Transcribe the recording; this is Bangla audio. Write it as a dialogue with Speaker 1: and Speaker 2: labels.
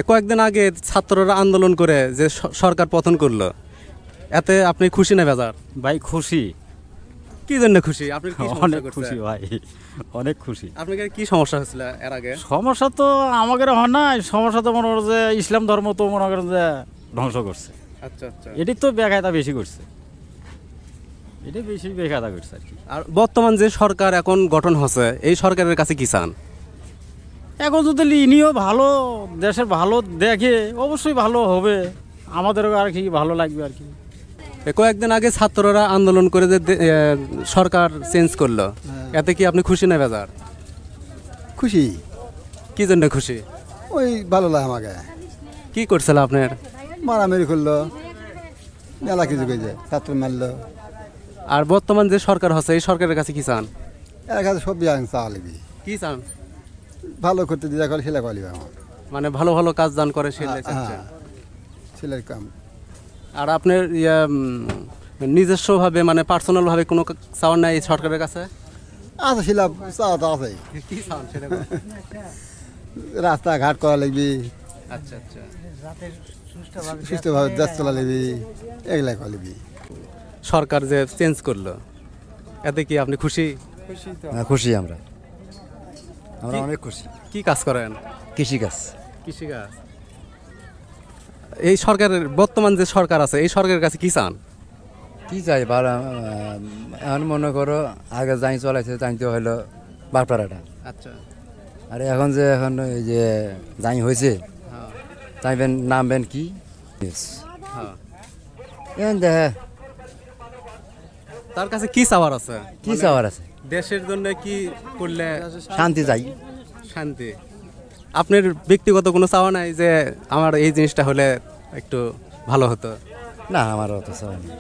Speaker 1: কয়েকদিন আগে ছাত্ররা আন্দোলন করে যে সরকার পতন করলো, এতে আপনি খুশি না বেজার?
Speaker 2: ভাই খুশি,
Speaker 1: কি জন্য খুশি? আপনি কি সমস্যা
Speaker 2: অনেক
Speaker 1: করছে?
Speaker 2: খুশি ভাই, অনেক খুশি।
Speaker 1: আপনাদের কি সমস্যা হয়েছিল এর আগে?
Speaker 2: সমস্যা তো আমাদের হয় না, সমস্যা তো মনে করেন যে ইসলাম ধর্ম তো মনে করেন যে ধ্বংস করছে।
Speaker 1: আচ্ছা আচ্ছা।
Speaker 2: এটি তো বেকায়দা বেশি করছে, এটি বেশি বেকায়দা করছে আর কি।
Speaker 1: আর বর্তমান যে সরকার এখন গঠন হচ্ছে, এই সরকারের কাছে কি চান?
Speaker 2: এখন যদি ইনিও ভালো, দেশের ভালো দেখে অবশ্যই ভালো হবে, আমাদেরও আর কি ভালো লাগবে আর কি।
Speaker 1: কয়েকদিন আগে ছাত্ররা আন্দোলন করে যে সরকার চেঞ্জ করলো, এতে কি আপনি খুশি না বেজার?
Speaker 3: খুশি।
Speaker 1: কি জন্য খুশি?
Speaker 3: ওই ভালো লাগে আমাকে।
Speaker 1: কি করছিল আপনার?
Speaker 3: মারামারি করলো, মেলা কিছু করেছে, ছাত্র মারলো।
Speaker 1: আর বর্তমান যে সরকার হচ্ছে, এই সরকারের কাছে কি চান?
Speaker 3: এর কাছে সব দিয়ে চা লিবি,
Speaker 1: কি চান?
Speaker 3: ভালো করতে দিয়ে কলে সেলা কলিবি আমার।
Speaker 1: মানে ভালো ভালো কাজ দান করে সেটা চাচ্ছেন।
Speaker 3: ছেলের কাম।
Speaker 1: আর আপনার নিজস্বভাবে মানে পার্সোনাল ভাবে কোনো চাওয়ার নাই এই সরকারের কাছে?
Speaker 3: আছে শিলা চা তো আছে।
Speaker 1: কি চান সেটা?
Speaker 3: রাস্তাঘাট করা লাগবি,
Speaker 1: আচ্ছা আচ্ছা।
Speaker 3: সুস্থভাবে দেশ চলা লিবি, এগুলাই কলিবি।
Speaker 1: সরকার যে চেঞ্জ করলো, এতে কি আপনি খুশি?
Speaker 4: খুশি আমরা অনেক খুশি।
Speaker 1: কি কাজ করেন?
Speaker 4: কৃষিকাজ।
Speaker 1: কৃষিকাজ। এই সরকারের বর্তমান যে সরকার আছে, এই সরকারের কাছে কি চান?
Speaker 4: কি চাই ভালো, এখন মনে করো আগে যাই চলাইছে জানতে হইলো বারপাড়াটা,
Speaker 1: আচ্ছা।
Speaker 4: আর এখন যে এখন এই যে যাই হয়েছে তাইবেন নামবেন কি
Speaker 1: হ্যাঁ।
Speaker 4: এখন দেখে
Speaker 1: তার কাছে কি চাওয়ার আছে?
Speaker 4: কি চাওয়ার আছে?
Speaker 1: দেশের জন্য কি করলে
Speaker 4: শান্তি চাই।
Speaker 1: শান্তি। আপনার ব্যক্তিগত কোনো চাওয়া নাই যে আমার এই জিনিসটা হলে একটু ভালো হতো?
Speaker 4: না, আমার অত চাওয়া নেই।